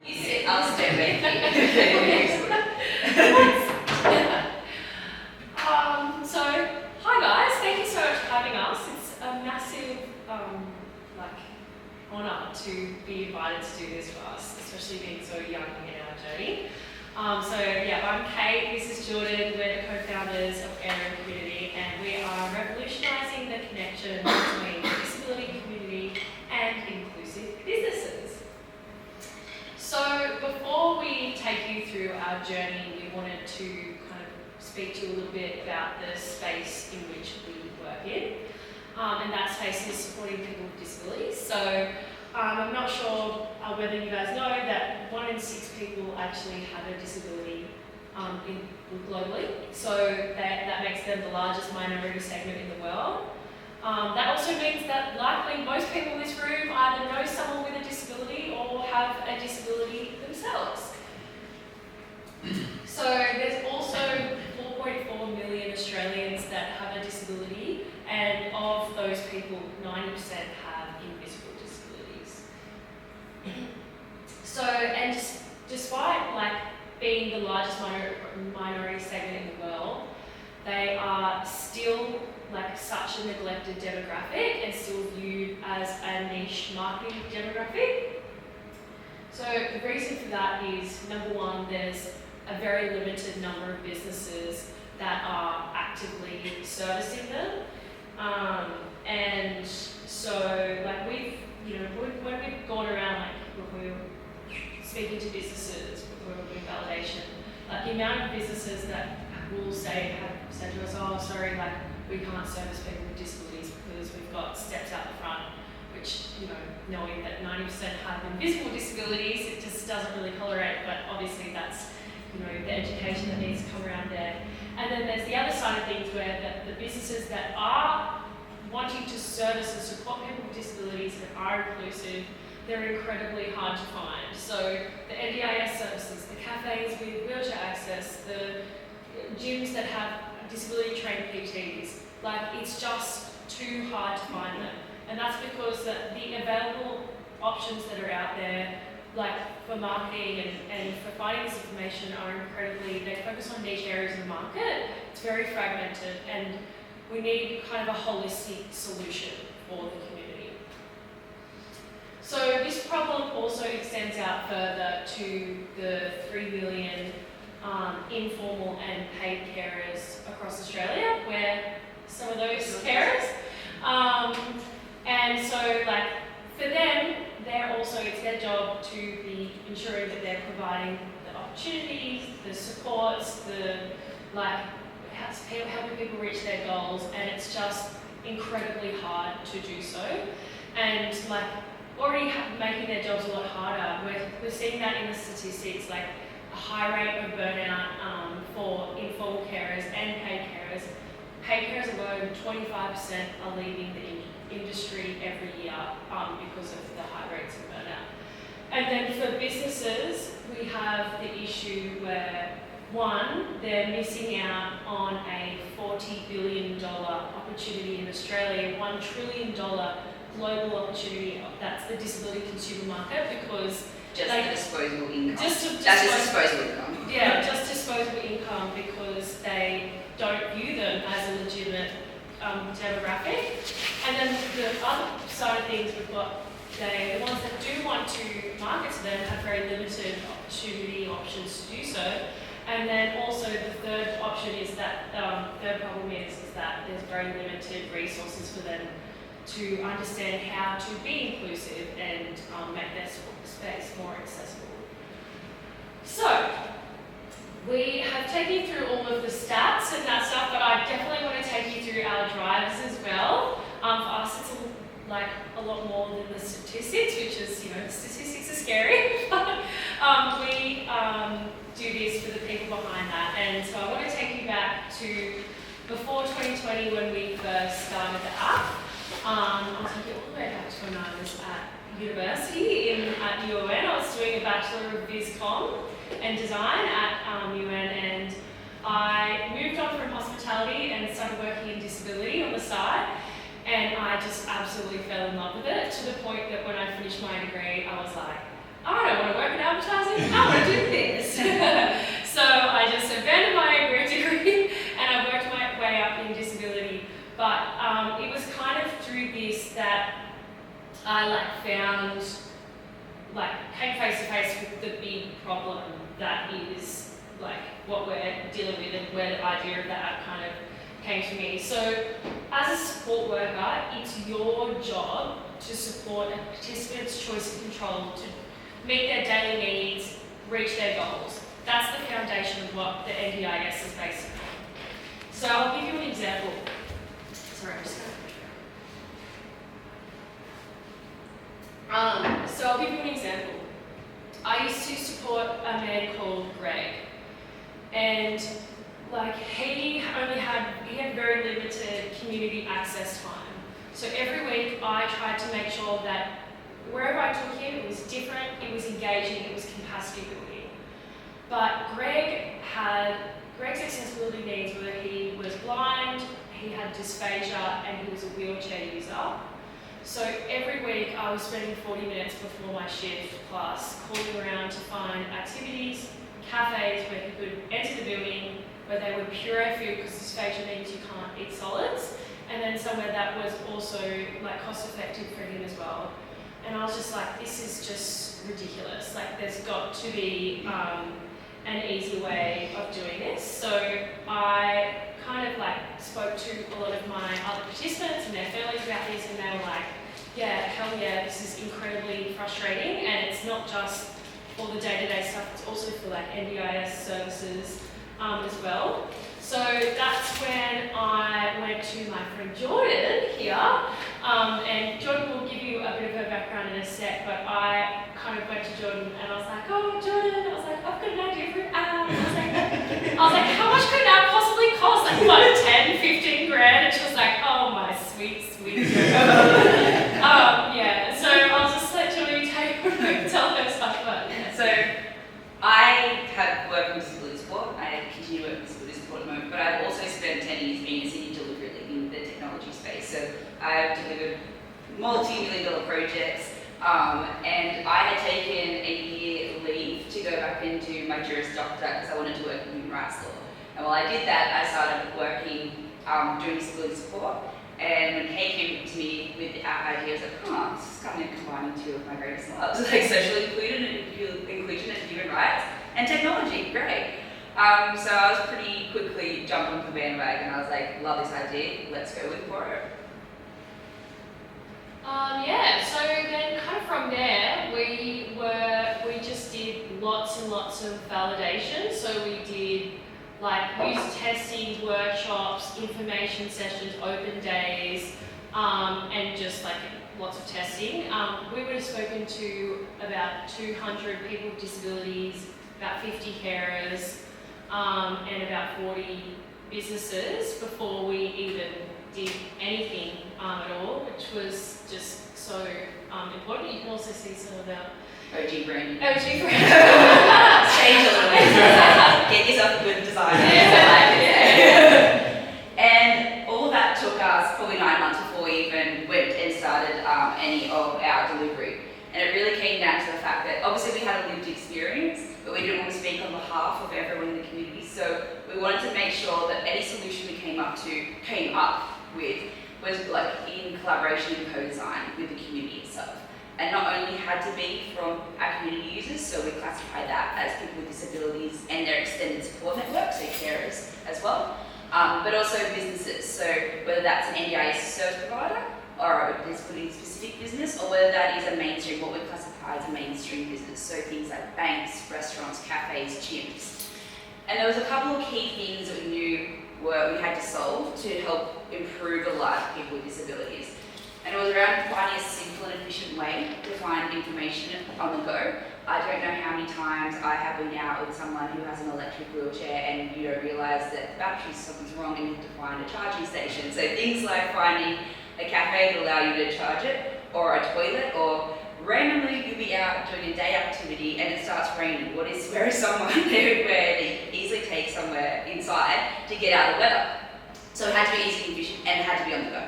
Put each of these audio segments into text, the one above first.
I'll stand back here. So, hi guys, thank you so much for having us. It's a massive honour to be invited to do this for us, especially being so young in our journey. I'm Kate, this is Jordan, we're the co-founders of Ariel Community, and we are revolutionising the connection between the disability community and inclusive businesses. So before we take you through our journey, we wanted to kind of speak to you a little bit about the space in which we work in. And that space is supporting people with disabilities. So I'm not sure whether you guys know that 1 in 6 people actually have a disability globally. So that makes them the largest minority segment in the world. That also means that likely most people in this room either know someone with a disability or have a disability themselves. So there's also 4.4 million Australians that have a disability, and of those people, 90% have invisible disabilities. So, and despite being the largest minority segment in the world, they are still such a neglected demographic and still viewed as a niche marketing demographic. So the reason for that is, number one, there's a very limited number of businesses that are actively servicing them. And so when we've gone around, when we're speaking to businesses, when we're doing validation, the amount of businesses that will have said to us, oh, sorry, we can't service people with disabilities because we've got steps out the front, which, knowing that 90% have invisible disabilities, it just doesn't really tolerate, but obviously that's, the education that needs to come around there. And then there's the other side of things where the businesses that are wanting to service and support people with disabilities that are inclusive, they're incredibly hard to find. So the NDIS services, the cafes with wheelchair access, the gyms that have disability trained PTs, it's just too hard to find them. And that's because the available options that are out there, for marketing and for finding this information, are they focus on niche areas of the market. It's very fragmented, and we need kind of a holistic solution for the community. So this problem also extends out further to the 3 million informal and paid carers across Australia. We're some of those carers. And so for them, it's their job to be ensuring that they're providing the opportunities, the supports, helping people reach their goals, and it's just incredibly hard to do so. And already making their jobs a lot harder. We're seeing that in the statistics, a high rate of burnout for informal carers and paid carers. Paid carers alone, 25% are leaving the industry every year because of the high rates of burnout. And then for businesses, we have the issue where, one, they're missing out on a $40 billion opportunity in Australia, $1 trillion global opportunity. That's the disability consumer market, because disposable income. Disposable income. Yeah, just disposable income, because they don't view them as a legitimate demographic. And then the other side of things, we've got the ones that do want to market to them have very limited options to do so. And then also the third option is that, third problem is that there's very limited resources for them to understand how to be inclusive and make their space more accessible. So, we have taken you through all of the stats and that stuff, but I definitely want to take you through our drivers as well. For us, it's a lot more than the statistics, which is, the statistics are scary. We do this for the people behind that. And so I want to take you back to before 2020, when we first started the app. I'll take you all the way back to when I was at university at UON. I was doing a Bachelor of BizCom and Design at UON, and I moved on from hospitality and started working in disability on the side. And I just absolutely fell in love with it, to the point that when I finished my degree, I was like, I don't want to work in advertising, I want to do this. So I just abandoned my grad degree and I worked my way up in disability. But it was kind of through this that I came face to face with the big problem that is what we're dealing with and where the idea of that kind of came to me. So as a support worker, it's your job to support a participant's choice and control to meet their daily needs, reach their goals. That's the foundation of what the NDIS is based on. So I'll give you an example. Sorry, I'm just going to So I'll give you an example. I used to support a man called Greg, and he had very limited community access time. So every week I tried to make sure that wherever I took him, it was different, it was engaging, it was capacity building. But Greg's accessibility needs were he was blind, he had dysphagia, and he was a wheelchair user. So every week I was spending 40 minutes before my shift plus calling around to find activities, cafes where he could enter the building, where they were puree food because dysphagia means you can't eat solids, and then somewhere that was also cost effective for him as well. And I was just like, this is just ridiculous. There's got to be an easy way of doing this. So I kind of spoke to a lot of my other participants and their families about this, and they were like, yeah, hell yeah, this is incredibly frustrating, and it's not just for the day-to-day stuff, it's also for NDIS services as well. So that's when I went to my friend Jordan here, and Jordan will give you a bit of her background in a sec, but I kind of went to Jordan and I was like, oh Jordan, I was like, I've got an idea for an app. I was like, how much could an app possibly cost? 10, 15 grand? And she was like, oh my sweet yeah, so I'll just let Jordan tell her stuff about it. So I have worked in disability support. I continue to work in disability support at the moment, but I've also spent 10 years being a senior delivery lead in the technology space. So I've delivered multi-million-dollar projects, and I had taken a year leave to go back and do my Juris Doctor because I wanted to work in human rights law. And while I did that, I started working doing disability support. And when Kate came to me with the app idea, I was like, this is kind of combining two of my greatest loves, social inclusion and human rights, and technology, great. So I was pretty quickly jumped onto the bandwagon. I was like, love this idea, let's go with for it. So then kind of from there, we just did lots and lots of validation. So we did user testing, workshops, information sessions, open days, and just lots of testing. We would have spoken to about 200 people with disabilities, about 50 carers, and about 40 businesses before we even did anything at all, which was just so important. You can also see some of our OG brand. OG brand. Change a little bit. Get yourself a good design. And all that took us probably 9 months before we even went and started any of our delivery. And it really came down to the fact that obviously we had a lived experience, but we didn't want to speak on behalf of everyone in the community. So we wanted to make sure that any solution we came up with was in collaboration and co-design with the community itself. And not only had to be from our community users, so we classify that as people with disabilities and their extended support network, so carers as well, but also businesses. So whether that's an NDIS service provider or a disability specific business, or whether that is a mainstream, what we classify as a mainstream business, so things like banks, restaurants, cafes, gyms. And there was a couple of key things that we knew we had to solve to help improve the lives of people with disabilities. And it was around finding a simple and efficient way to find information on the go. I don't know how many times I have been out with someone who has an electric wheelchair and you don't realise that the battery, something's wrong and you have to find a charging station. So things like finding a cafe that allow you to charge it, or a toilet, or randomly you'll be out doing a day activity and it starts raining. Where is someone where they easily take somewhere inside to get out of the weather? So it had to be easy and efficient, and it had to be on the go.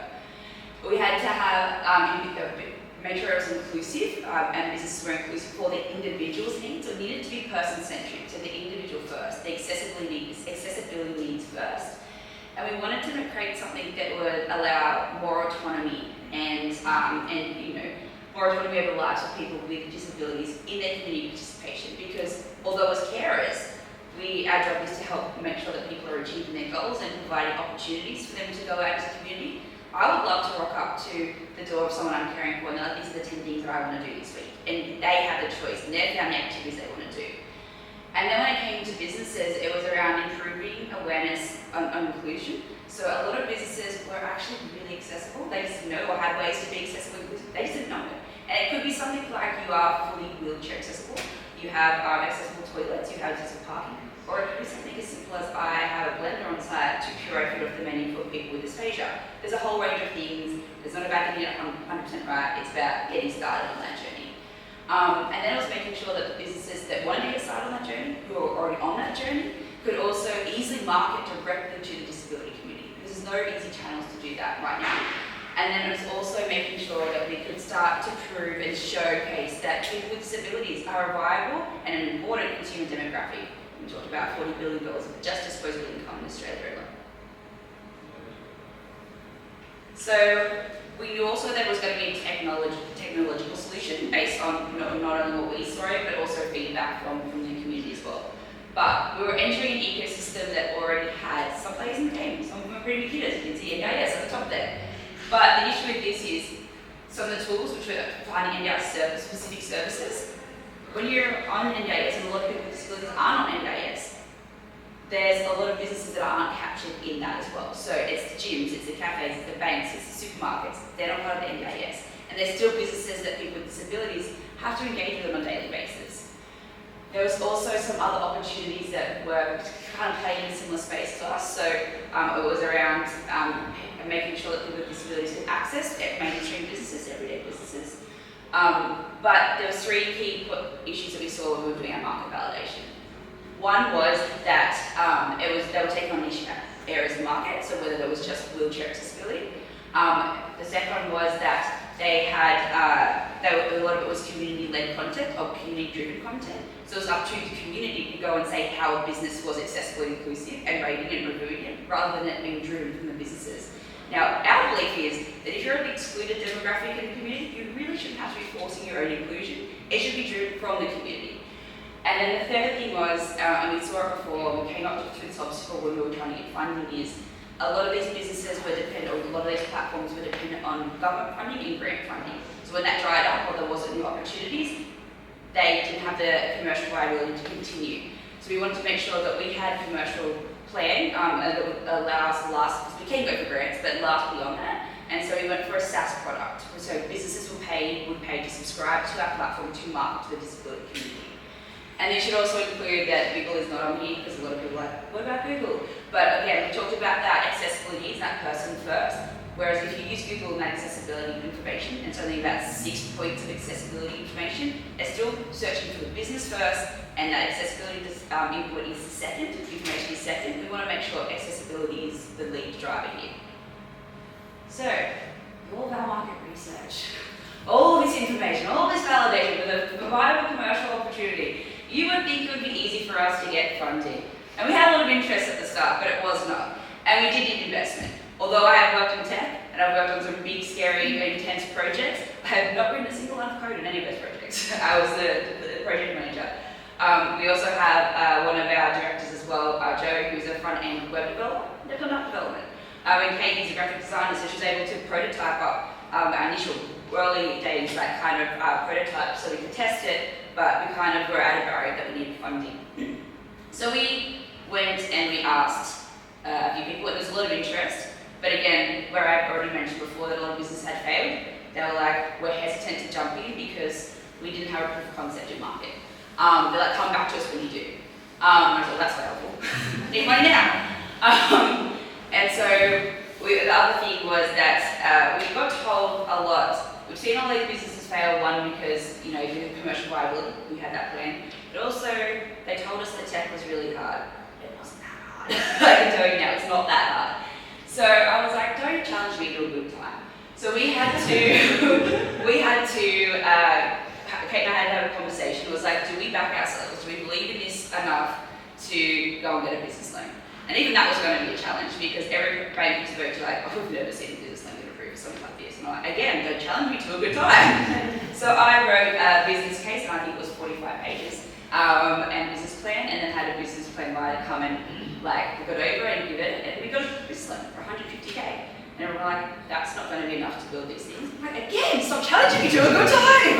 We had to have make sure it was inclusive and businesses were inclusive for the individual's needs. So it needed to be person-centric, so the individual first, the accessibility needs first. And we wanted to create something that would allow more autonomy and more autonomy over the lives of people with disabilities in their community participation. Because although as carers, our job is to help make sure that people are achieving their goals and providing opportunities for them to go out as a community. I would love to rock up to the door of someone I'm caring for and they're like, these are the 10 things that I want to do this week. And they have the choice and they've found the activities they want to do. And then when it came to businesses, it was around improving awareness on inclusion. So a lot of businesses were actually really accessible. They just know or had ways to be accessible inclusive. They just didn't know it. And it could be something like you are fully wheelchair accessible. You have accessible toilets, you have accessible parking. Or it could be something as simple as I have a blender on site to puree food off the menu for people with dysphagia. There's a whole range of things. It's not about getting it 100% right, it's about getting started on that journey. And then it was making sure that the businesses that wanted to get started on that journey, who are already on that journey, could also easily market directly to the disability community. Because there's no easy channels to do that right now. And then it was also making sure that we could start to prove and showcase that people with disabilities are a viable and an important consumer demographic. We talked about $40 billion of just disposable income in Australia alone. So we knew also there was going to be a technological solution based on not only what we saw, but also feedback from the community as well. But we were entering an ecosystem that already had some players in the game. Some of them are pretty big hitters. You can see NDIS at the top there. But the issue with this is some of the tools which we're finding NDIS specific services. When you're on NDIS, and a lot of people with disabilities aren't on NDIS, there's a lot of businesses that aren't captured in that as well. So it's the gyms, it's the cafes, it's the banks, it's the supermarkets. They're not part of the NDIS. And there's still businesses that people with disabilities have to engage with on a daily basis. There was also some other opportunities that were kind of playing in a similar space to us. So it was around making sure that people with disabilities could access mainstream businesses, everyday businesses. But there were three key issues that we saw when we were doing our market validation. One was that they were taking on niche areas of the market, so whether there was just wheelchair accessibility. The second was that they had, a lot of it was community-led content or community-driven content. So it was up to the community to go and say how a business was accessible and inclusive and rating and reviewing it, rather than it being driven from the businesses. Now, our belief is that if you're an excluded demographic in the community, you really shouldn't have to be forcing your own inclusion. It should be driven from the community. And then the third thing was, and we saw it before, we came up to this obstacle when we were trying to get funding, is a lot of these businesses were dependent, or a lot of these platforms were dependent on government funding and grant funding. So when that dried up or there wasn't new opportunities, they didn't have the commercial viability to continue. So we wanted to make sure that we had commercial plan that would allow us to last, because we can go for grants, but last beyond that. And so we went for a SaaS product. So businesses would pay to subscribe to our platform to market to the disability community. And it should also include that Google is not on here, because a lot of people are like, what about Google? But again, we talked about that accessibility needs that person first. Whereas if you use Google and that accessibility information, and it's only about 6 points of accessibility information, it's still searching for the business first, and that accessibility input is second, information is second. We want to make sure accessibility is the lead driver here. So, all of our market research, all of this information, all of this validation with a viable commercial opportunity, you would think it would be easy for us to get funding. And we had a lot of interest at the start, but it was not. And we did need investment. Although I have worked in tech, and I've worked on some big, scary, intense projects, I have not written a single line of code in any of those projects. I was the project manager. We also have one of our directors as well, Jo, who's a front-end web developer, they've done app development. And Katie's a graphic designer, so she was able to prototype up our initial early days, that kind of prototype, so we could test it, but we kind of were at a barrier that we needed funding. So we went and we asked a few people, and there was a lot of interest, but again, where I've already mentioned before that a lot of businesses had failed, they were like, we're hesitant to jump in because we didn't have a proof of concept in market. They're like, come back to us when you do. I thought, that's helpful. Need money now. And so the other thing was that we got told a lot. We've seen all these businesses fail, one, because, you know, due to commercial viability, we had that plan, but also they told us that tech was really hard. It wasn't that hard. I can tell you now, it's not that hard. So I was like, don't challenge me to a good time. So we had to, Kate and I had to have a conversation. It was like, do we back ourselves? Do we believe in this enough to go and get a business loan? And even that was going to be a challenge because every bank you spoke to, like, oh, we've never seen a business loan get approved for something like this. And I'm like, again, don't challenge me to a good time. So I wrote a business case, and I think it was 45 pages, and business plan, and then had a business plan writer come and like look it over and give it, and we got a business loan for 150K. And we're like, that's not going to be enough to build these things. I'm like, again, stop challenging me to a good time.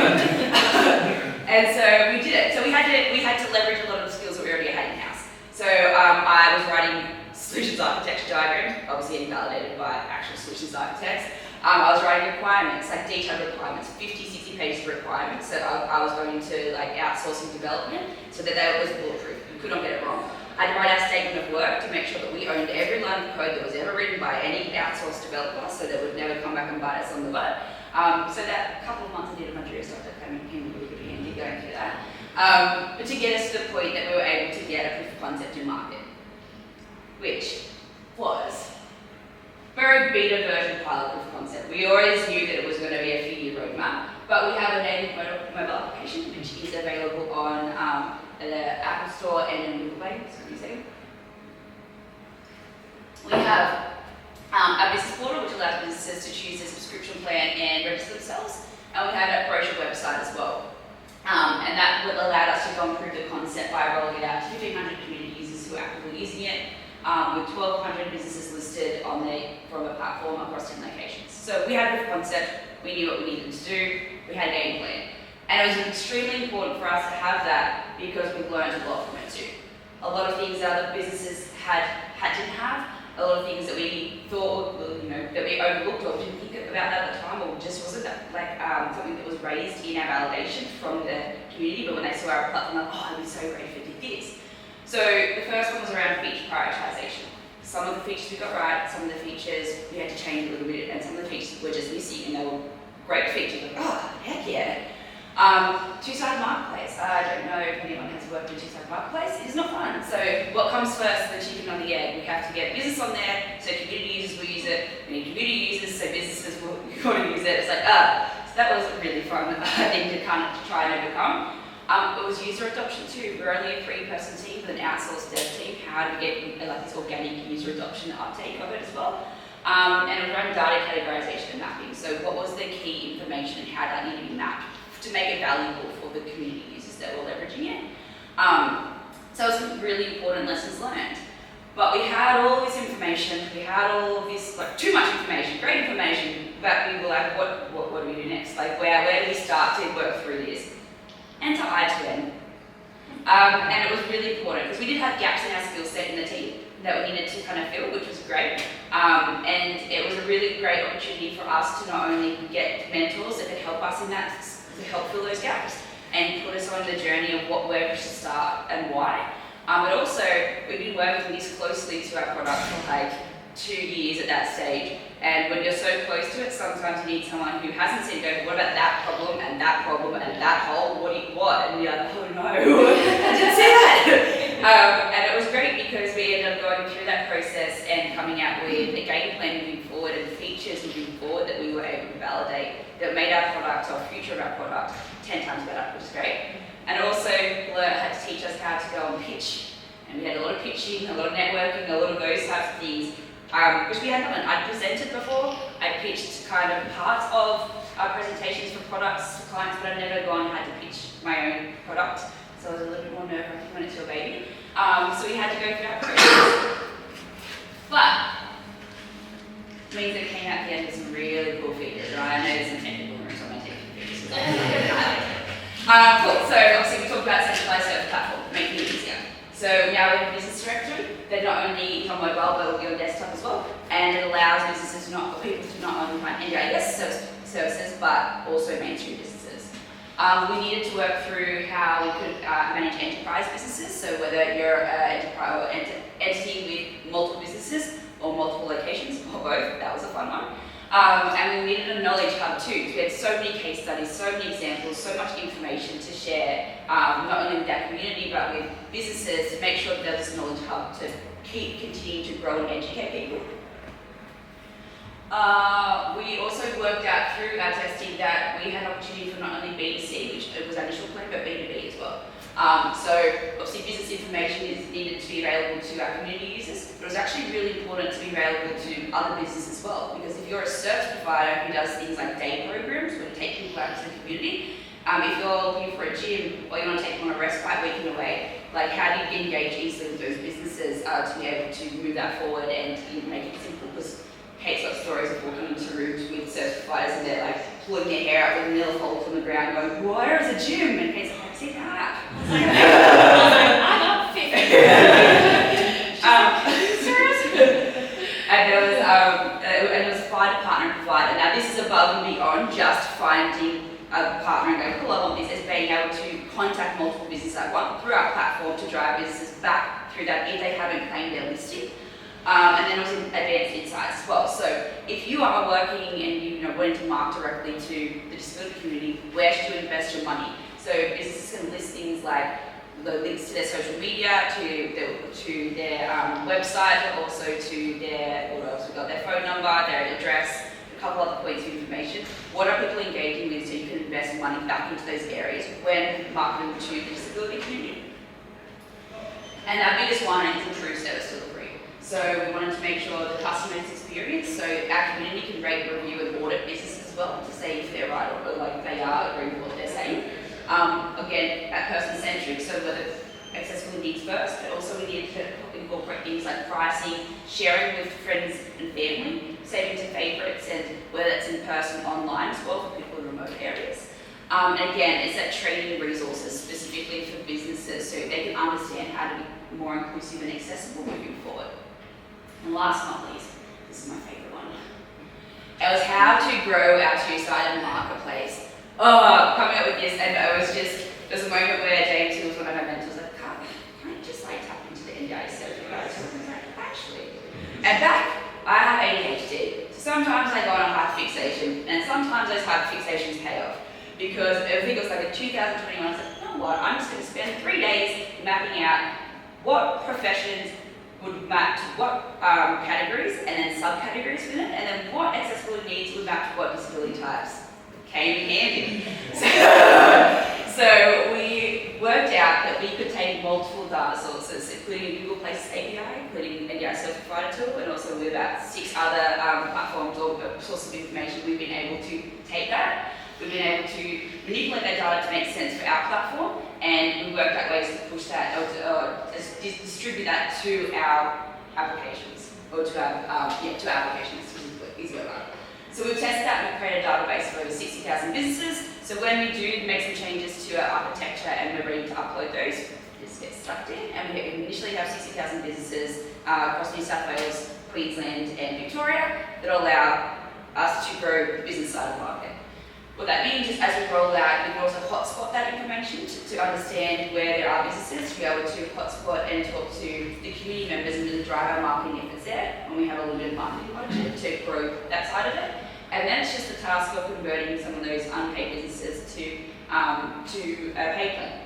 And so we did it. So we had to leverage a lot of the skills that we already had in house. So I was writing solutions architecture diagrams, obviously invalidated by actual solutions architects. I was writing requirements, like detailed requirements, 50, 60 pages of requirements. So I was going to like outsourcing development so that they was bulletproof. You could not get it wrong. I had to write our statement of work to make sure that we owned every line of code that was ever written by any outsourced developer, so that would never come back and bite us on the butt. So that a couple of months I did a Nigeria stuff that came in really good handy going through that. But to get us to the point that we were able to get a proof of concept in market, which was very beta version pilot proof of concept. We always knew that it was going to be a few-year roadmap, but we have a native mobile application which is available on the Apple Store and in Google Play. We have a business portal which allows businesses to choose their subscription plan and register themselves, and we have a brochure website as well. And that allowed us to go and prove the concept by rolling it out to 1,500 community users who are actively using it, with 1,200 businesses listed from a platform across 10 locations. So we had the concept, we knew what we needed to do, we had a game plan. And it was extremely important for us to have that because we've learned a lot from it too. A lot of things other businesses didn't have, a lot of things that we thought, that we overlooked or didn't think about at the time, or just wasn't something that was raised in our validation from the community. But when they saw our platform, like, oh, I'd be so great if it did this. So the first one was around feature prioritization. Some of the features we got right, some of the features we had to change a little bit, and some of the features were just missing, and they were great features. Like, oh, heck yeah. Two-sided marketplace. I don't know if anyone has worked in two-sided marketplace. It's not fun. So what comes first, the chicken or the egg? We have to get business on there, so community users will use it. We need community users, so businesses will want to use it. It's like, so that was a really fun thing to kind of try and overcome. It was user adoption too. We're only a 3-person team with an outsourced dev team. How do we get this organic user adoption uptake of it as well? And it was around data categorization and mapping. So what was the key information and how that needed to be mapped to make it valuable for the community users that were leveraging it. So some really important lessons learned. But we had all this information, we had all of this, too much information, great information, but we were like, what do we do next? Where do we start to work through this? And to I2N. And it was really important because we did have gaps in our skill set in the team that we needed to kind of fill, which was great. And it was a really great opportunity for us to not only get mentors that could help us in that, to help fill those gaps and put us on the journey of where we should start and why. But also, we've been working this closely to our product for 2 years at that stage. And when you're so close to it, sometimes you need someone who hasn't seen it go, what about that problem and that problem and that hole, what? And you're like, oh no, I didn't see that. And it was great because we ended up going through that process and coming out with a game plan moving forward and features moving forward that we were able to validate that made our product or future of our product 10 times better, which is great. And also, Blur had to teach us how to go and pitch. And we had a lot of pitching, a lot of networking, a lot of those types of things, which we hadn't done. I'd presented before. I pitched kind of parts of our presentations for products to clients, but I'd never gone and had to pitch my own product. So I was a little bit more nerve-wracking when it's your baby. So we had to go through that process. But it means it came out at the end with some really cool features, right? I know there's some technical rooms on my technical features. Cool. So obviously we talked about centralized service platform, making it easier. So now we have a business directory that not only on mobile but will be on desktop as well, and it allows businesses people to not only find NDIS services but also mainstream businesses. We needed to work through how we could manage enterprise businesses. So whether you're an enterprise or entity with multiple businesses or multiple locations or both, that was a fun one. And we needed a knowledge hub too. We had so many case studies, so many examples, so much information to share, not only with our community but with businesses to make sure that there was a knowledge hub to keep continuing to grow and educate people. We also worked out through our testing that we had opportunity for not only B2C, which was our initial plan, but B2B as well. So obviously business information is needed to be available to our community users, but it was actually really important to be available to other businesses as well, because if you're a service provider who does things like day programs, where you take people out to the community, if you're looking for a gym or you want to take them on a respite weekend away, like how do you engage easily with those businesses to be able to move that forward and make it simple? Because Kate's got stories of walking into rooms with service providers and they're like pulling their hair out with a nail folds on the ground going, where is a gym? And Kate's like, see that? I got 50. And there was a fire department provider. Now this is above and beyond just finding a partner and going, cool, I want this, as being able to contact multiple businesses at once through our platform to drive businesses back through that if they haven't claimed their listing. And then also advanced insights as well. So if you are working and you wanting to market directly to the disability community, where should you invest your money? So businesses can list things like the links to their social media, to their website, but also to their, what else we got, their phone number, their address, a couple other points of information. What are people engaging with so you can invest money back into those areas when marketing to the disability community? And our biggest one is improved service delivery. So we wanted to make sure the customer experience, so our community can rate, review and audit businesses as well to see if they're right or like they are agreeing with what they're saying. Again, at person-centric, so whether accessibility needs first, but also we need to incorporate things like pricing, sharing with friends and family, saving to favourites, and whether it's in person, online as well for people in remote areas. And again, it's that training resources specifically for businesses so they can understand how to be more inclusive and accessible moving forward. And last but not least, this is my favourite one. It was how to grow our two-sided marketplace. Coming up with this, and there was a moment where James, who was one of my mentors, was like, can't you just like tap into the NDI certificate? So I was like, actually. And back, I have ADHD. So sometimes I go on a hyperfixation, and sometimes those hyperfixations pay off. Because I think it was like in 2021, I was like, you know what, I'm just going to spend 3 days mapping out what professions would map to what categories and then subcategories within it, and then what accessibility needs would map to what disability types. Came in handy. So we worked out that we could take multiple data sources, including Google Places API, including NDI Service Provider Tool, and also with about 6 other platforms or sources of information. We've been able to take that. We've been able to manipulate that data to make sense for our platform, and we worked out ways to push that or to distribute that to our applications, or to our applications. Easy way around. So we've tested that and we've created a database of over 60,000 businesses. So when we do make some changes to our architecture and we're ready to upload those, just get stuck in. And we initially have 60,000 businesses across New South Wales, Queensland and Victoria that allow us to grow the business side of the market. What that means is as we roll out, we can also hotspot that information to understand where there are businesses, to be able to hotspot and talk to the community members and really drive our marketing efforts there when we have a limited marketing budget to grow that side of it. And then it's just the task of converting some of those unpaid businesses to a paid plan,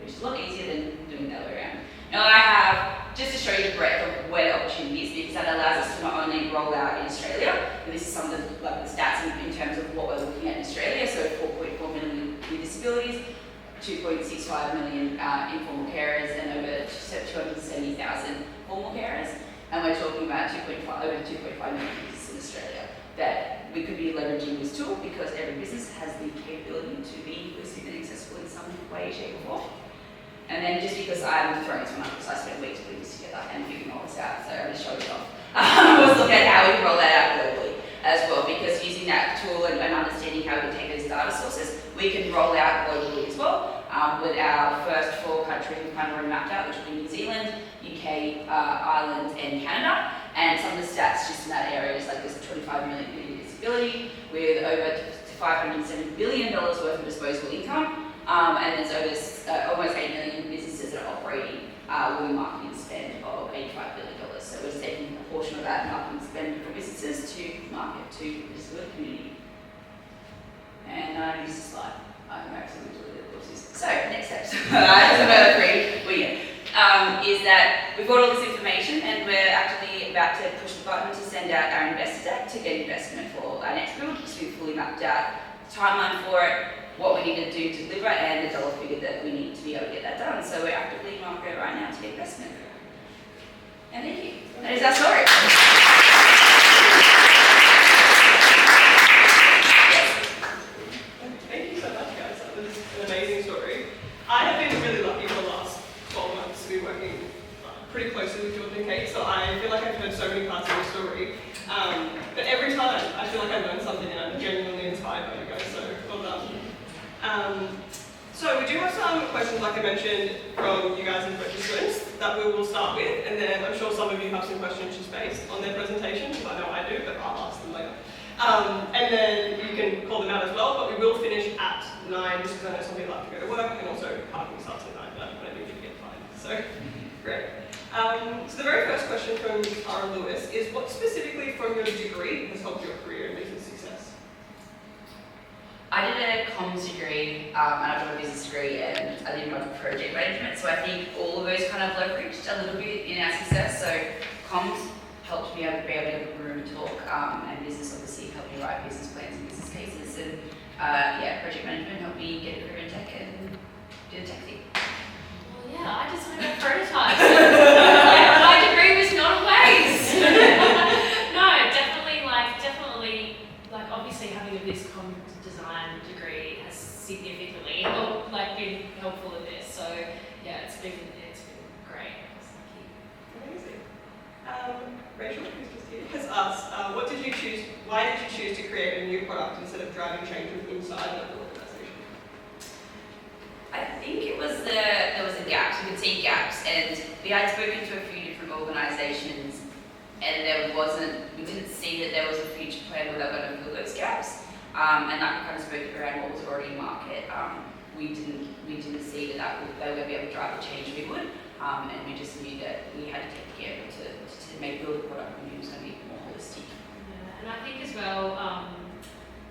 which is a lot easier than doing the other way around. Now I have, just to show you the breadth of where the opportunity is, because that allows us to not only roll out in Australia, and this is some of the stats in terms of what we're looking at in Australia, so 4.4 million with disabilities, 2.65 million informal carers, and over 270,000 formal carers, and we're talking about over 2.5 million businesses in Australia that we could be leveraging this tool because every business has the capability to be inclusive and accessible in some way, shape, or form. And then just because I'm throwing this one up, because I spent weeks putting this together and figuring all this out, so I'm going to show it off. Let's look at how we can roll that out globally as well, because using that tool and understanding how we can take those data sources, we can roll out globally as well. With our first 4 countries we've kind of already mapped out, which will be New Zealand, UK, Ireland, and Canada. And some of the stats just in that area is like there's 25 million people with disability, with over $570 billion worth of disposable income. And there's over almost 8 million businesses that are operating with a marketing spend of $85 billion. So we're just taking a portion of that marketing spend for businesses to market to the disability community. And I use the slide. I'm actually going to do it. So, next steps. That's another 3. is that we've got all this information and we're actually about to push the button to send out our investor deck to get investment for our next build, because we've fully mapped out the timeline for it, what we need to do to deliver, and the dollar figure that we need to be able to get that done. So we're actively in market right now to get investment. And thank you. That is our story. Thank you so much, guys. That was an amazing story. I have been really lucky for the last 12 months to be working pretty closely with Jordan and Kate, so I feel like I've heard so many parts of your story. But every time I feel like I've learned something and I'm genuinely inspired by you guys, so well done. So we do have some questions, like I mentioned, from you guys as virtual students that we will start with, and then I'm sure some of you have some questions just based on their presentation, because I know I do, but I'll ask them later. And then you can call them out as well, but we will finish at 9, just because I know some people have to go to work, and also parking starts at 9, but I do get fined. So, great. So the very first question from Tara Lewis is, what specifically from your degree has helped your career and business success? I did a comms degree, and I've done a business degree, and I did my project management, so I think all of those kind of leveraged a little bit in our success. So comms helped me be able to get a room to talk, and business obviously helped me write business plans and business cases, and project management helped me get a career in tech and do the tech thing. Well, yeah, I just went to prototype. My degree was not a waste. No, definitely, obviously having a BizCom design degree has significantly been helpful in this. So yeah, it's been great. Amazing. Rachel, who's just here, has asked, why did you choose to create a new product instead of driving change from inside the organisation? I think it was there was a gap. We could see gaps, and we had spoken to a few different organisations, and we didn't see that there was a future plan where they were going to fill those gaps. And like we kind of spoke around what was already in market, we didn't see that they were going to be able to drive the change we would, and we just knew that we had to take care to build a product we knew was going to be more holistic. Yeah, and I think as well,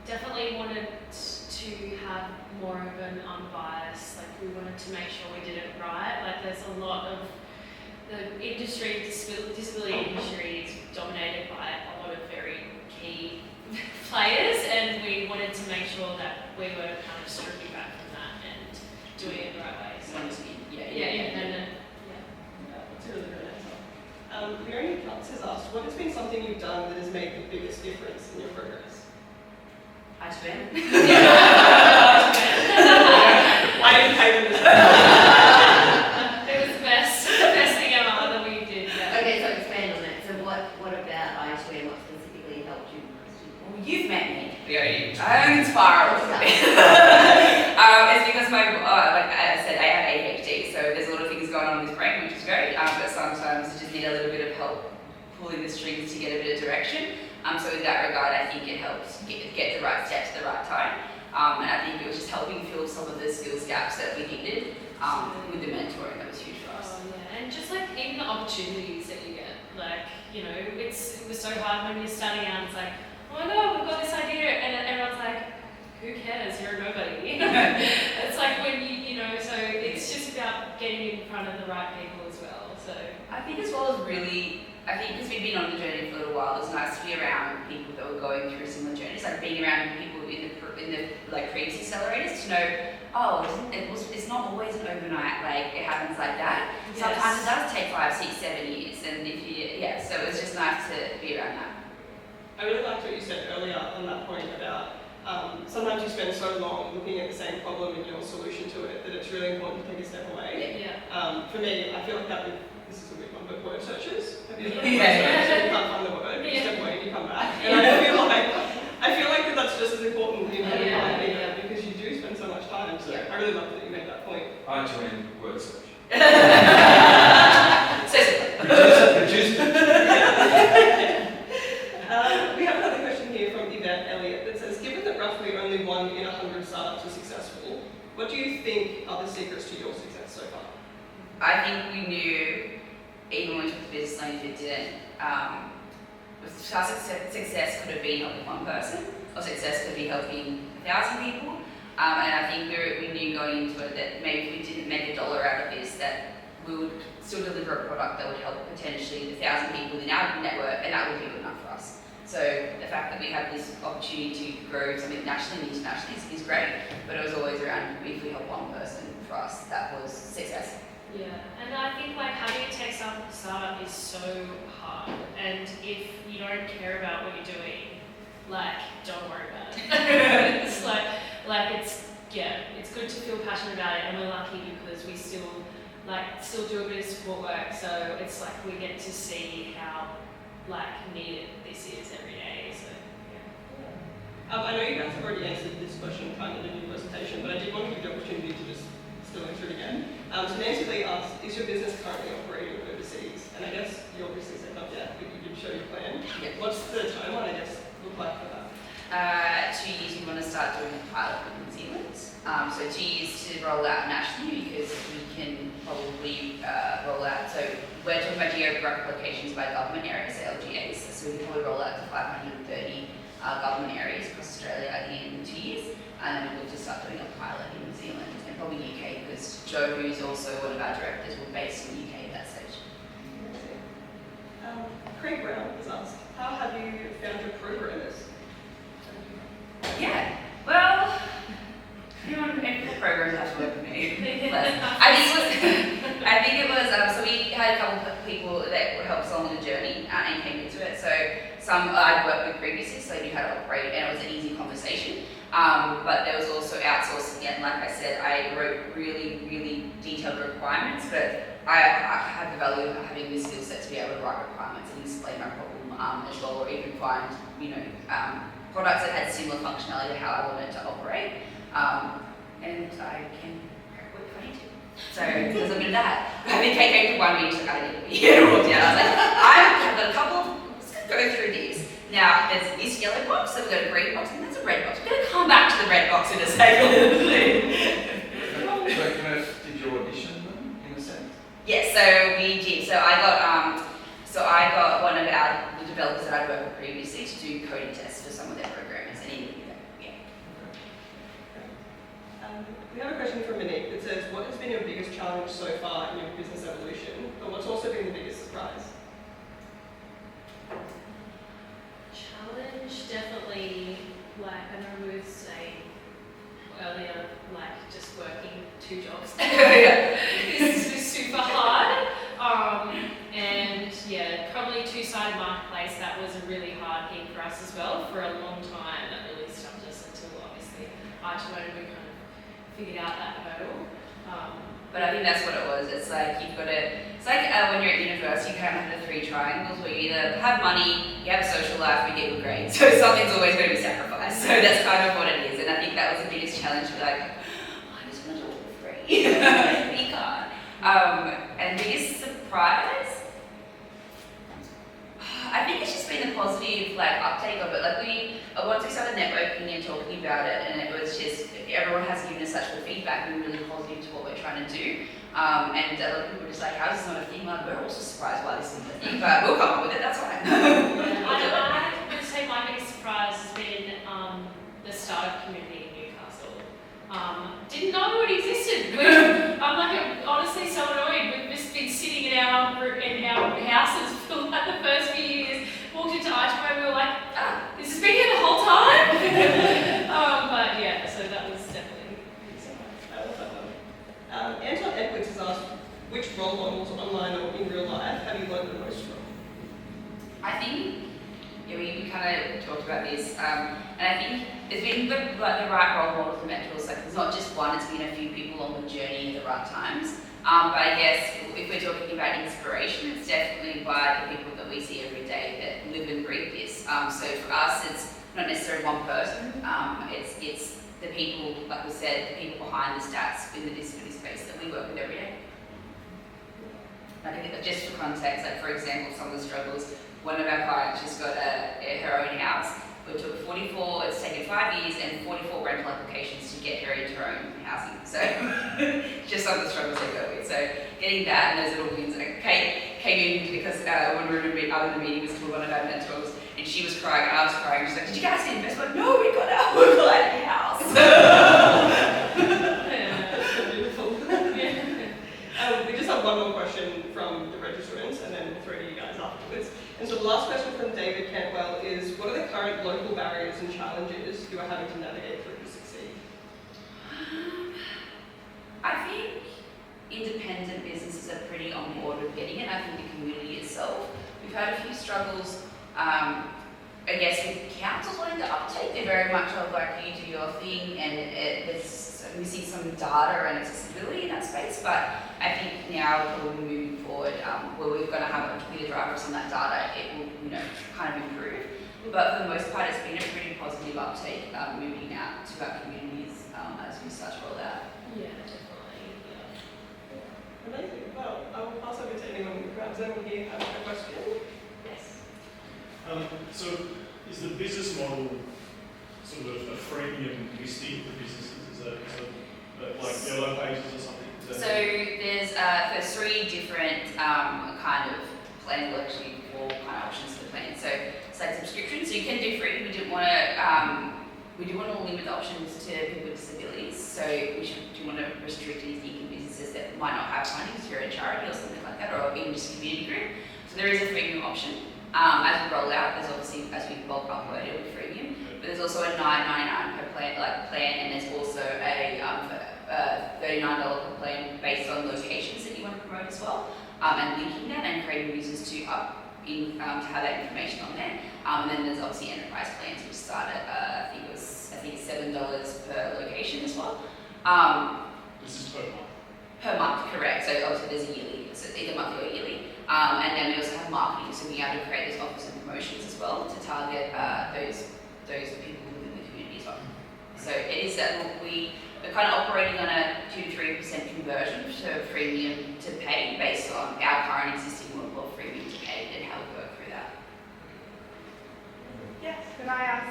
definitely wanted to have more of an unbiased, we wanted to make sure we did it right. There's a lot of the industry, disability industry is dominated by a lot of very key players, and we wanted to make sure that we were kind of stripping back from that and doing it the right way. So, That's a really good answer. Mary Katz has asked, what has been something you've done that has made the biggest difference in your progress? I swim. I didn't pay them this. It was the best thing ever that we did. Yeah. Okay, so expand on that. So what about I2M? What specifically helped you? Well, you've met me. I'm inspired. It's because like I said, I have ADHD, so there's a lot of things going on in this brain, which is great. But sometimes you just need a little bit of help pulling the strings to get a bit of direction. So in that regard, I think it helps get the right steps at the right time. And I think it was just helping fill some of the skills gaps that we needed with the mentoring. That was huge for us. Oh, yeah. And just even the opportunities that you get, it was so hard when you're starting out. It's like, oh my god, we've got this idea, and everyone's like, who cares? You're a nobody. It's like when so it's just about getting in front of the right people as well. So I think as well as because we've been on the journey for a little while, it's nice to be around people that were going through similar journeys, like being around people in the previous accelerators to know, it's not always an overnight, it happens like that. Yes. Sometimes it does take 5, 6, 7 years, and so it's just nice to be around that. I really liked what you said earlier on that point about sometimes you spend so long looking at the same problem and your solution to it that it's really important to take a step away. yeah. For me, I feel like that this is a weird one, but word searches. Have you ever Yeah. word searches? You can't find the word, you step away and you come back. And I feel like that's just as important in because you do spend so much time. So I really love that you made that point. I joined word search. We have another question here from Yvette Elliott that says, given that roughly only 1 in 100 startups are successful, what do you think are the secrets to your success so far? I think we knew, even when we took the business loans, we didn't. Our success could have been helping one person, or success could be helping 1,000 people. And I think we knew going into it that maybe if we didn't make $1 out of this, that we would still deliver a product that would help potentially 1,000 people in our network, and that would be good enough for us. So the fact that we have this opportunity to grow something nationally and internationally is great, but it was always around if we help one person, for us, that was success. Yeah, and I think like having a tech startup is so hard, and if you don't care about what you're doing, like, don't worry about it. It's it's good to feel passionate about it, and we're lucky because we still do a bit of support work, so it's like we get to see how needed this is every day. So yeah. I know you guys have already answered this question kind of in your presentation, but I did want to give you the opportunity to just still answer it again. So Nancy Lee asked, is your business currently operating overseas? And I guess you obviously said not yet, but you did show your plan. Yeah. What's the timeline, I guess, look like for that? 2 years we want to start doing a pilot in New Zealand. So 2 years to roll out nationally, because we can probably roll out, so we're talking about geographic locations by government areas, so LGAs, so we can probably roll out to 530 government areas across Australia in 2 years, and then we'll just start doing a pilot in New Zealand and probably UK, because Joe, who's also one of our directors, will be based in the UK at that stage. Craig Brown has asked, how have you found your programmers? Yeah, well, anyone who programs have to work with me. I think it was, so we had a couple of people that helped us along the journey and came into it. So some I'd worked with previously, so I knew how to operate, and it was an easy conversation. But there was also outsourcing, and like I said, I wrote really, really detailed requirements, but I had the value of having this skill set to be able to write requirements and explain my problem as well, or even find, products that had similar functionality to how I wanted to operate. And I can crack whip if I need to. So there's a bit of that. I think Kate came to one meeting, she's like, I need to be walked out. I was like, I've got a couple, let's go through these. Now, there's this yellow box, then we've got a green box, and there's a red box. We're going to come back to the red box in a second. So did you audition them, in a sense? Yes, so we did. So I got one of the developers that I'd worked with previously to do coding tests for some of their programmers, and he did that. Yeah. We have a question from Monique that says, what has been your biggest challenge so far in your business evolution, but what's also been the biggest surprise? Challenge, definitely, I know we were saying earlier, just working 2 jobs. This is super hard. And yeah, probably two-sided marketplace, that was a really hard thing for us as well. For a long time, that really stumped us until obviously I2O, we kind of figured out that hurdle. But I think that's what it was. It's like you've got to, it's like when you're at university, you kind of have the 3 triangles where you either have money, you have a social life, you get good grades. So something's always going to be sacrificed. So that's kind of what it is. And I think that was the biggest challenge. I just want to do it for free. You can't. And biggest surprise, I think it's just been the positive uptake of it. Once we started networking and talking about it, and it was just everyone has given us such good feedback and really positive to what we're trying to do. And a lot of people are just like, how is this not a thing? We're also surprised why this isn't a thing, but we'll come up with it. That's fine. I would say my biggest surprise has been the startup community in Newcastle. Didn't know it existed. I'm honestly so annoyed. We've just been sitting in our houses for the first few years. Walked into I2O and we were like, this has been here the whole time. But yeah, so that was definitely a big surprise. I love that one. Anton Edwards has asked, which role models, online or in real life, have you learned the most from? I think, we kind of talked about this, and I think there's been the right role models and mentors. There's not just one, it's been a few people on the journey at the right times. But I guess if we're talking about inspiration, it's definitely by the people that we see every day that live and breathe this. So for us, it's not necessarily one person. It's the people, like we said, the people behind the stats in the disability space that we work with every day. Just for context, for example, some of the struggles. One of our clients just got her own house. It took it's taken 5 years and 44 rental applications to get her into her own housing. So just some of the struggles they go with. So getting that and those little wins. Kate came in because when we were in the meeting was with one of our mentors, and she was crying and I was crying. She's like, did you guys get investment? No, we got a house. Beautiful. We just have one more question. on board with getting it. I think the community itself, we've had a few struggles, I guess, with councils wanting to uptake. They're very much of like, you do your thing, and there's missing some data and accessibility in that space. But I think now, probably moving forward, where we're going to have a clear driver on that data, it will, kind of improve. But for the most part, it's been a pretty positive uptake moving out to our communities as we start to roll out. Yeah, definitely. Yeah. Amazing. Well, I will pass over to anyone in the crowd. Does anyone here have a question? Yes. So is the business model sort of a freemium listing for businesses? Is that like yellow pages or something? So there's 3 different kind of plans, well, actually 4 kind of options for the plan. So it's like subscription, so you can do free. We didn't want to limit the options to people with disabilities. So we do want to restrict anything in businesses that might not have money, because you're a charity or something like that, or even just a community group. So there is a freemium option. As we roll out, there's obviously, as we bulk upload it with freemium, but there's also a $9.99 per plan, and there's also a $39 per plan based on locations that you want to promote as well, and linking that and creating users to have that information on there. And then there's obviously enterprise plans, which start at I think it's $7 per location as well. This is per month. Per month, correct. So obviously there's a yearly, so it's either monthly or yearly. And then we also have marketing, so being able to create those offers and promotions as well to target those people within the community as well. So it is that we're kind of operating on a 2 to 3% conversion to freemium to pay based on our current existing model of freemium to pay and how we work through that. Yes, could I ask,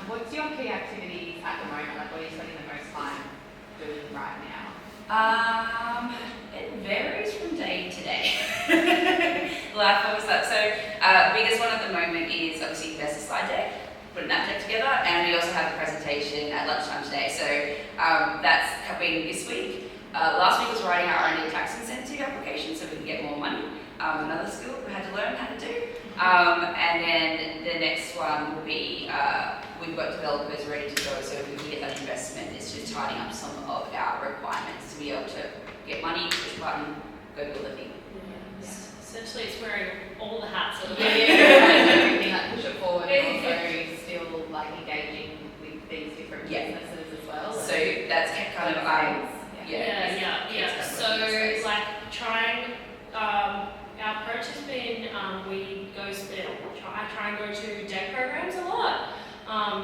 what's your key activities at the moment? Like, what are you spending the most time doing right now? It varies from day to day. Life always that. So, biggest one at the moment is obviously investor slide deck, putting that deck together, and we also have a presentation at lunchtime today. So that's coming this week. Last week was writing our own tax incentive application so we can get more money. Another skill we had to learn how to do. And then the next one will be we've got developers ready to go, so if we can get that investment, it's just tidying up some of our requirements to be able to get money, push button, go build a thing. Yeah. Essentially, it's wearing all the hats of the Everything that push it forward, and also still like engaging with these different businesses as well. So that's kind of Yeah. So like trying, our approach has been I try and go to deck programs a lot,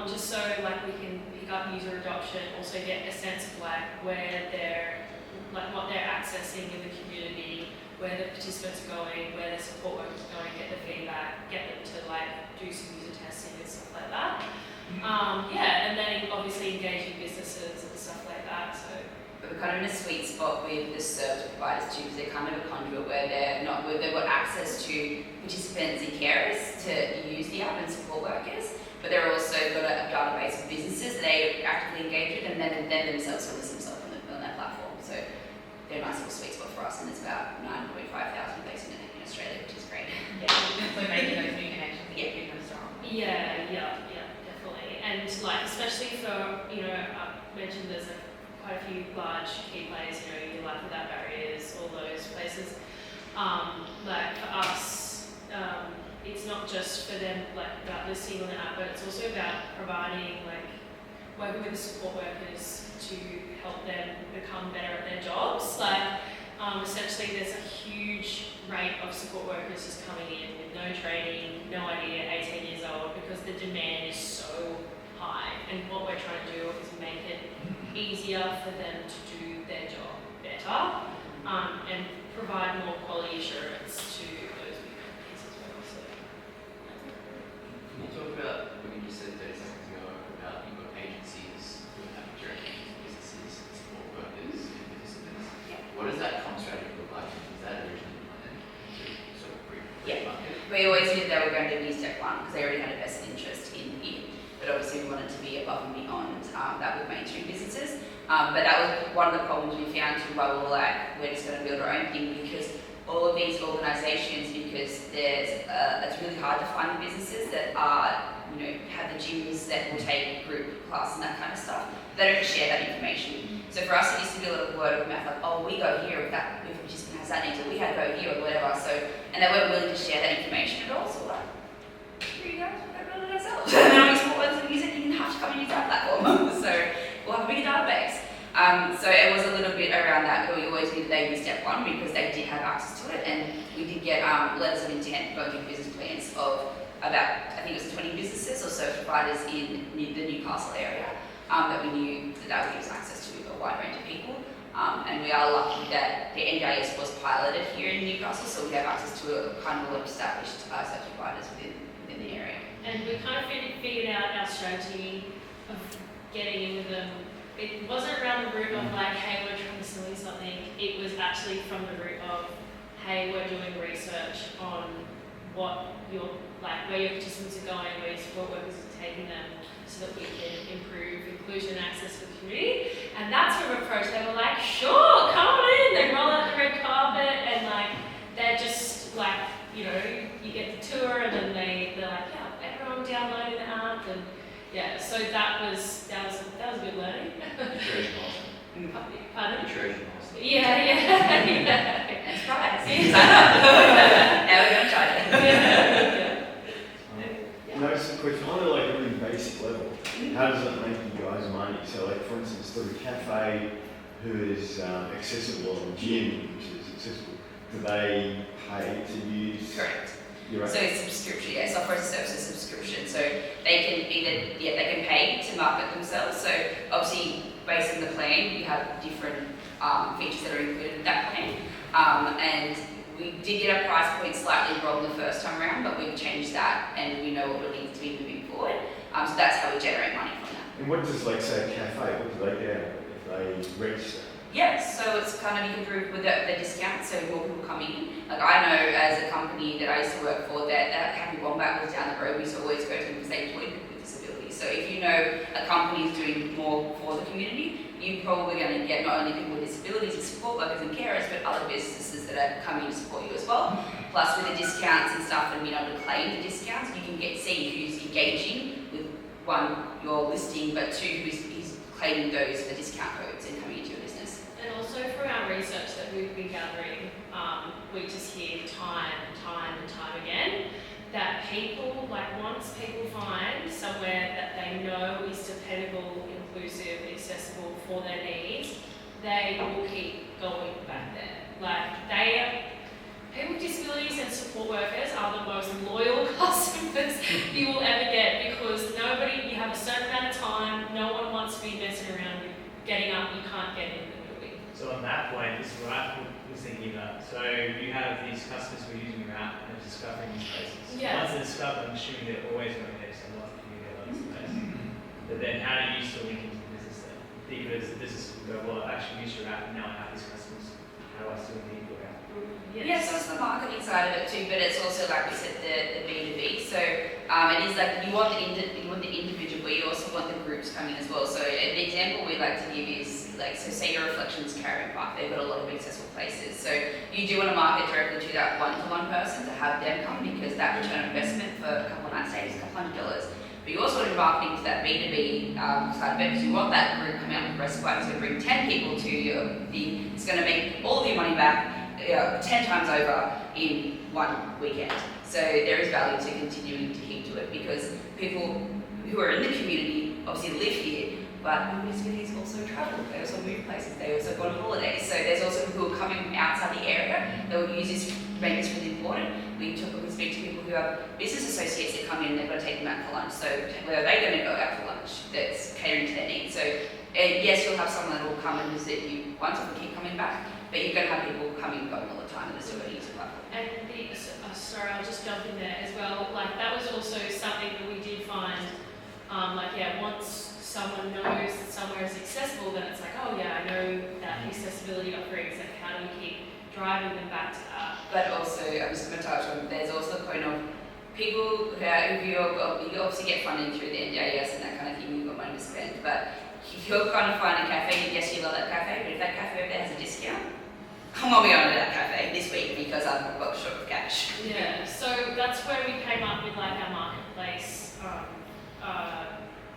just so like we can pick up user adoption, also get a sense of like where they're, like what they're accessing in the community, where the participants are going, where their support workers are going, get the feedback, get them to like do some user testing and stuff like that. And then obviously engaging businesses and stuff like that. So. But we're kind of in a sweet spot with the service providers too, because they're kind of a conduit where they've got access to participants and carers to use the app and support workers, but they're also got a database of businesses they actively engage with, and then themselves service themselves on that platform. So they're a nice little sweet spot for us, and there's about 9,500 based in Australia, which is great. Yeah, so making those new connections and keeping them strong. Yeah, definitely. And like, especially for, I mentioned there's quite a few large key players, your Life Without Barriers, all those places. Like for us, it's not just for them like about listing on the app, but it's also about providing working with the support workers to help them become better at their jobs. Essentially there's a huge rate of support workers just coming in with no training, no idea, 18 years old, because the demand is so high. And what we're trying to do is make it easier for them to do their job better, and provide more quality assurance to those big companies as well. So, can you talk about what you just said 30 seconds ago about you've got agencies who have directly businesses, support workers, and participants? Yeah. What does that comp strategy look like? Is that originally planned to sort of pre-market? We always knew they were going to be step one because they already had a vested interest in it. But obviously we wanted to be above and beyond that with mainstream businesses. But that was one of the problems we found too, why we were like, we're just going to build our own thing, because all of these organisations, because it's really hard to find businesses that are have the gyms that will take group class and that kind of stuff. They don't share that information. So for us, it used to be a little word of mouth, like, oh, we go here if a participant has that need, or we had to go here or whatever. So, and they weren't willing to share that information at all. So like, here you go, we'll build it ourselves. And now we support others and use it, you didn't have to come and use our platform. So we'll have a bigger database. So it was a little bit around that, but we always knew that they used step one because they did have access to it, and we did get letters of intent going through business plans of about, I think it was 20 businesses or service providers in the Newcastle area that we knew that would give us access to a wide range of people. And we are lucky that the NDIS was piloted here in Newcastle, so we have access to a kind of a lot of established service providers within the area. And we kind of figured out our strategy of getting in with them. It wasn't around the route of like, hey, we're trying to sell you something. It was actually from the route of, hey, we're doing research on what where your participants are going, where your support workers are taking them, so that we can improve inclusion and access to the community. And that's when we approached. They were like, sure, come on in. They roll out the red carpet, and like they're just like, you get the tour, and then they're like, yeah, everyone downloading the app, and yeah. So that was good learning. Trojan horse. Pardon? Trojan horse. Yeah. And surprise. Now we're going to charge it. No, it's a question on a really basic level. How does it make you guys money? So, like for instance, the cafe who is accessible, or gym which is accessible, do they pay to use? Correct. Right. So it's subscription, software as a service is subscription. So they can they can pay to market themselves. So obviously, based on the plan, you have different features that are included in that plan. And we did get a price point slightly wrong the first time around, but we've changed that, and we know what it needs to be moving forward. So that's how we generate money from that. And what does, like, say, a cafe, what do they get out of it if they register? Yeah, so it's kind of, you can prove with the discount, so more people come in. Like I know as a company that I used to work for, that Happy Wombat was down the road, we used to always go to them because they employ people with disabilities. So if you know a company is doing more for the community, you're probably going to get not only people with disabilities and support workers and carers, but other businesses that are coming to support you as well. Plus with the discounts and stuff and being able to claim the discounts, you can see who's engaging with one, your listing, but two, who's claiming the discount codes and coming into your business. And also from our research that we've been gathering, we just hear time and time again that people, once people find somewhere that they know is dependable, inclusive, accessible for their needs, they will keep going back there. People with disabilities and support workers are the most loyal customers you will ever get, because you have a certain amount of time, no one wants to be messing around with getting up, you can't get in the building. So on that point, this is what I was thinking about. So you have these customers who are using your app and discovering these places. Yeah. Once they discover, I'm assuming they're always going there, so lots of people get lots of space. But then how do you still link into the business then? Because the business will go, well, I actually use your app, and now I have these customers. How do I still need your app? Yeah, so it's the marketing side of it too, but it's also, like we said, the B2B. So it is like you want the individual, but you also want the groups coming as well. So the example we like to give is, so say your Reflections Carrying Park, they've got a lot of accessible places. So you do want to market directly to that one-to-one person to have them come, because that return on investment for a couple of nights stays is $200. But you also want to be marketing to that B2B side of it, because you want that group coming out with respite. So bring 10 people to your thing. It's going to make all of your money back 10 times over in one weekend. So there is value to continuing to keep to it, because people who are in the community obviously live here, but disabilities also travel. They also move places. They also go on holidays. So there's also people who are coming outside the area that will use this. Make this really important. We speak to people who have business associates that come in, they've got to take them out for lunch. So where are they going to go out for lunch that's catering to their needs? So yes, you'll have someone that will come and visit you once and keep coming back, but you're going to have people coming and going all the time, and they're still going to use the platform. And sorry, I'll just jump in there as well. That was also something that we did find. Once someone knows that somewhere is accessible, then it's like, oh yeah, I know that accessibility offerings. Like, how do we keep driving them back to that? But also, I'm just going to touch on, there's also the point of people who you obviously get funding through the NDIS and that kind of thing, you've got money to spend, but if you're trying to find a cafe, yes, you love that cafe, but if that cafe over there has a discount, I'm going to be on to that cafe this week because I've got short of cash. Yeah, so that's where we came up with our marketplace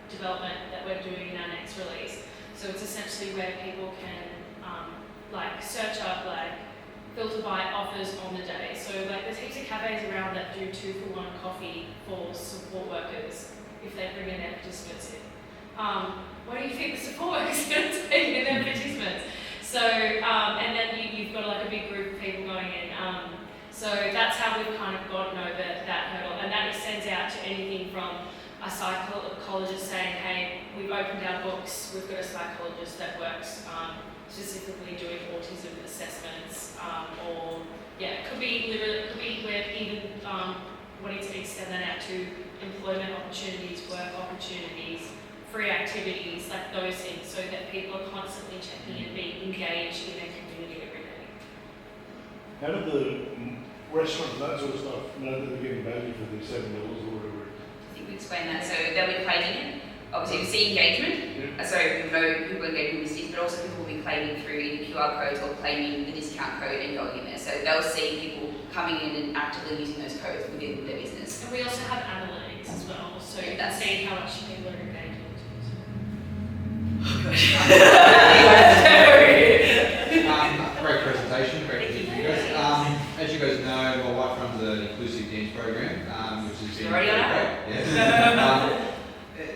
development that we're doing in our next release. So it's essentially where people can like search up like filter by offers on the day. So like there's heaps of cafes around that do 2-for-1 coffee for support workers if they bring in their participants in. What do you think the support workers are going to take in their participants? So and then you've got like a big group of people going in. So that's how we've kind of gotten over that hurdle, and that extends out to anything from a psychologist saying, hey, we've opened our books, we've got a psychologist that works specifically doing autism assessments, or yeah, it could be we're even wanting to extend that out to employment opportunities, work opportunities, free activities, like those things, so that people are constantly checking and being engaged in their community every day. How did the restaurants and that sort of stuff know that they're getting value for the $7 or whatever? I think we explained that. So they'll be claiming it. Obviously, we see engagement. So we know people engaging with this, but also people will be claiming through either QR codes or claiming the discount code and going in there. So they'll see people coming in and actively using those codes within their business. And we also have analytics as well, so you can see how much people are engaging. Great presentation, great to meet you guys. As you guys know, my wife runs an inclusive dance program, which has been Already on great. Yeah.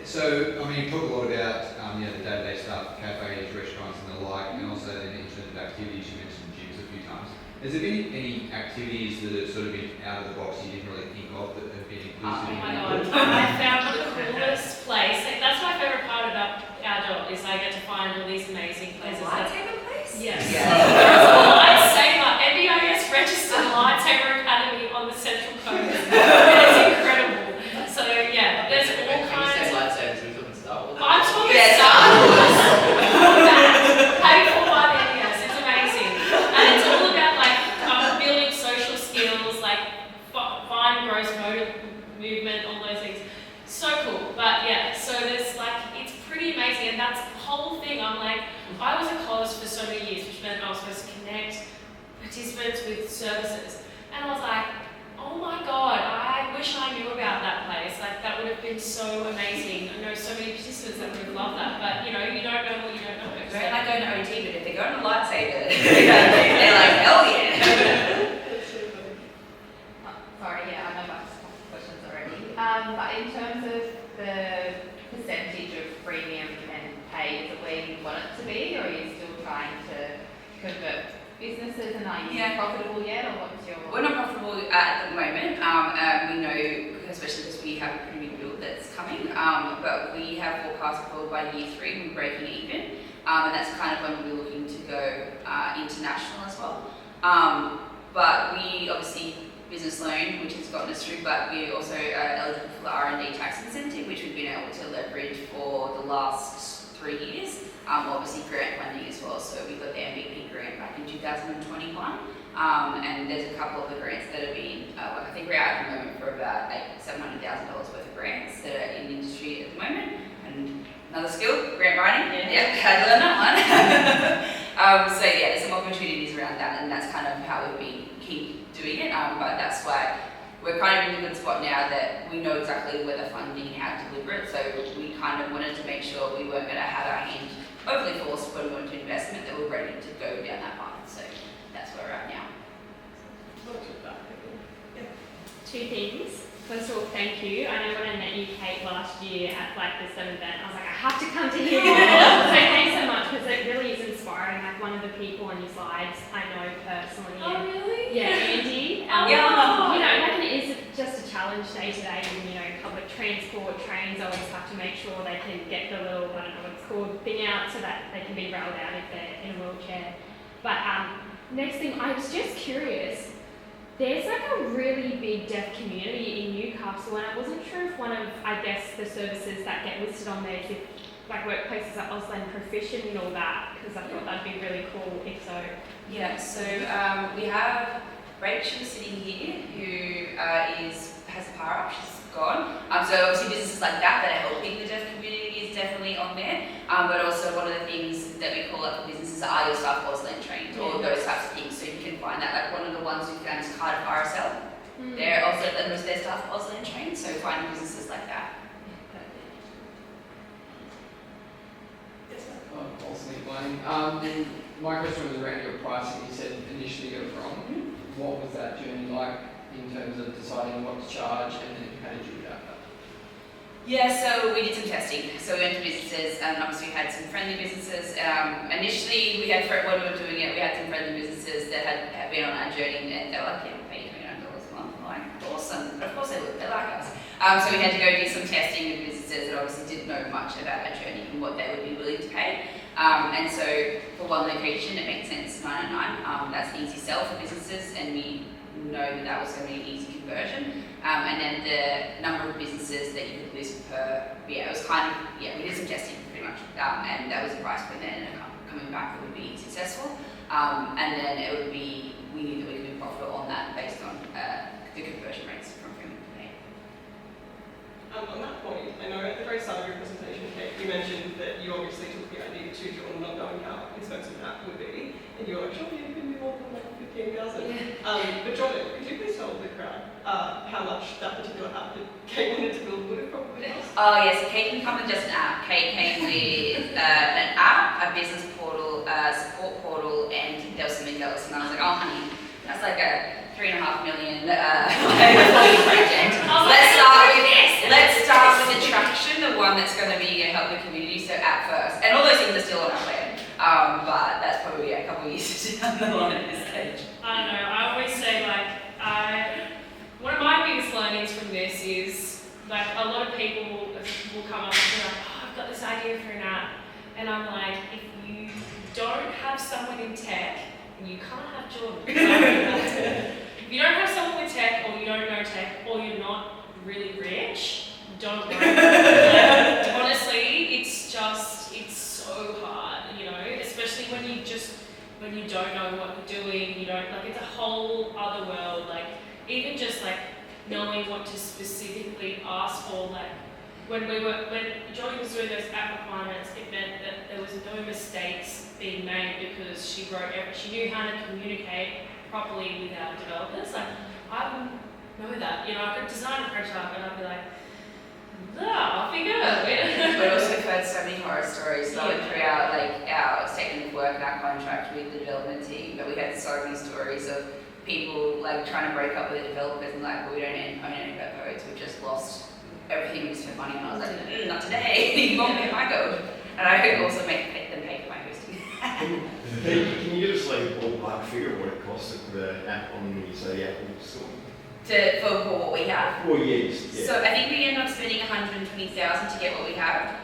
So, I mean, you talk a lot about the day-to-day stuff, cafes, restaurants and the like, and also in terms of activities, you mentioned gyms a few times. Has there been any activities that have sort of been out of the box you didn't really think of that have been inclusive? Oh my god, I found the coolest place. Like, that's my favourite part about our job, is I get to find all these amazing places. Lightsaber place? Yes. Yeah. There's a lightsaber, NDIS registered lightsaber academy on the Central Coast. It's incredible. So yeah, there's all kinds. When you say lightsabers, we're talking Star Wars. I'm talking Yeah, Star Wars. Paid for by the NDIS. It's amazing, and it's all about like building social skills, like fine gross motor movement, all those things. So cool. But yeah, so there's like, it's pretty amazing, and that's the whole thing. I'm like, I was a cause for so many years, which meant I was supposed to connect participants with services, and I was like, oh my god, I wish I knew about that place. Like, that would have been so amazing. I know so many participants that would have loved that, but you know, you don't know what you don't know. They don't like going to OT, but if they go on a lightsaber, they're like, hell yeah. Sorry, yeah, I know my questions already. But in terms of the percentage of freemium and paid, is it where you want it to be, or are you still trying to convert businesses, and are you profitable yet, or what's your... We're not profitable at the moment. We know, especially because we have a pretty big build that's coming, but we have forecast for by year 3 we're breaking even, and that's kind of when we're looking to go international as well. But we obviously business loan, which has gotten us through, but we also are eligible for the R&D tax incentive, which we've been able to leverage for the last 3 years. Obviously grant funding as well, so we got the MVP grant back in 2021, and there's a couple of the grants that have been, I think we're at the moment for about $700,000 worth of grants that are in the industry at the moment. And another skill, grant writing, yeah, had to learn that one. So yeah, there's some opportunities around that, and that's kind of how we've been keep doing it, but that's why we're kind of in a good spot now that we know exactly where the funding and how to deliver it, so we kind of wanted to make sure we weren't going to have our hand overly forced when we went to investment, that we're ready to go down that path. So that's where we're at now. Two things. First of all, thank you. I know when I met you, Kate, last year at like this event, I was like, I have to come to here. So thanks so much, because it really is inspiring. Like, one of the people on your slides I know personally. Oh really? Yeah, Andy. Yeah. You know, like, it is just a challenge day to day, and you know, public transport, trains always have to make sure they can get the little, I don't know what it's called, thing out so that they can be railed out if they're in a wheelchair. But next thing, I was just curious. There's like a really big deaf community in Newcastle, and I wasn't sure if one of, I guess, the services that get listed on there is if, like, workplaces are Auslan proficient and all that, because I thought that'd be really cool if so. Yeah, so we have Rachel sitting here who has a power up, she's gone. So obviously businesses like that are helping the deaf community is definitely on there. But also one of the things that we call up for businesses are your staff Auslan trained, or those types of things. So you can find that, like one of the ones we found is Cardiff RSL. They're also, their staff Auslan trained, so finding businesses like that. one. My question was around your pricing. You said initially you got it wrong. What was that journey like in terms of deciding what to charge, and then how did you adapt that? Yeah, so we did some testing. So we went to businesses, and obviously we had some friendly businesses. Initially, when we were doing it, we had some friendly businesses that had been on our journey, and they were like, yeah, we'll pay you $29 a month. I'm like, awesome. But of course they would, they like us. So we had to go do some testing with businesses that obviously didn't know much about our journey and what they would be willing to pay. And so for one location, it makes sense, $9.99. That's an easy sell for businesses, and we know that that was going to be an easy conversion. And then the number of businesses that you could list per, it was kind of, we did some testing pretty much. And that was the price point then, and coming back it would be successful. And then it would be, we knew that we could be profitable on that based on the conversion rates from premium to paid. On that point, I know at the very start of your presentation, Kate, you mentioned that you obviously took the idea to John, not knowing how expensive that would be, and you were like, sure, you can do more than like 15,000. But John, could you please tell the crowd how much that particular app that Kate wanted to build would have probably cost? Oh yes, Kate didn't come with just an app. Kate came with an app, a business portal, a support portal, and there was something else. And I was like, oh honey, that's like a $3.5 million project. Let's start with attraction, the one that's going to be going to help the community. So app first, and all those things are still on our plan. But that's probably a couple of years down the line at this stage. I don't know, I always say one of my biggest learnings from this is like a lot of people will come up and be like, oh, I've got this idea for an app. And I'm like, if you don't have someone in tech, you can't have Jordan. If you don't have someone with tech, or you don't know tech, or you're not really rich, don't worry. Like, honestly, it's so hard, especially when you don't know what you're doing, it's a whole other world, even just knowing what to specifically ask for, when Johnny was doing those app requirements, it meant that there was no mistakes being made because she knew how to communicate properly with our developers. I wouldn't know that. I could design a prototype and I'd be like, I'll figure it out. But also we've heard so many horror stories going through our statement of work and our contract with the development team, but we had so many stories of people trying to break up with the developers and well, we don't own any of our codes, we've just lost everything we spent money on. I was like, not today, you won't pay my code. And I could also make them pay for my hosting. Can you give us a ballpark figure of what it costs the app on the Apple Store? For what we have? Well, yes. Yeah. So I think we ended up spending $120,000 to get what we have.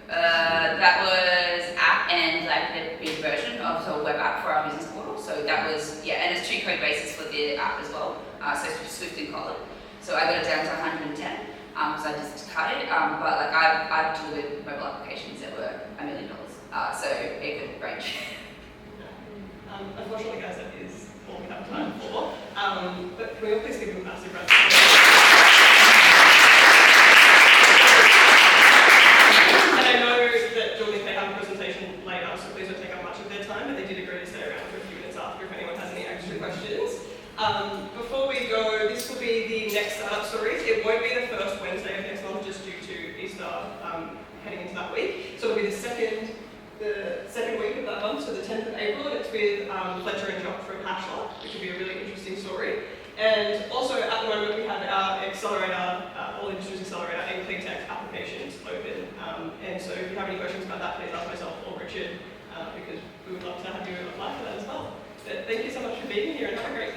That was app and the big version of the web app for our business portal. So that was, and it's 2 code bases for the app as well. So Swift and Colin. So I got it down to 110. So I just cut it. But I've delivered mobile applications that were $1 million. So it could range. Unfortunately, guys, that is all we have time for. But can we all please give them a massive round of applause? And I know that Jordan and Kate have a presentation later, so please don't take up much of their time, but they did agree to stay around for a few minutes after if anyone has any extra questions. Before we go, this will be the next startup stories. It won't be the first Wednesday of next month, just due to Easter heading into that week. So it'll be the second week of that month, so the 10th of April, and it's with Fletcher and Jock from Ashlar, which will be a really interesting story. And also at the moment we have our accelerator, All Industries Accelerator and Clean Tech applications open. And so if you have any questions about that, please ask myself or Richard, because we would love to have you apply for that as well. But thank you so much for being here and have a great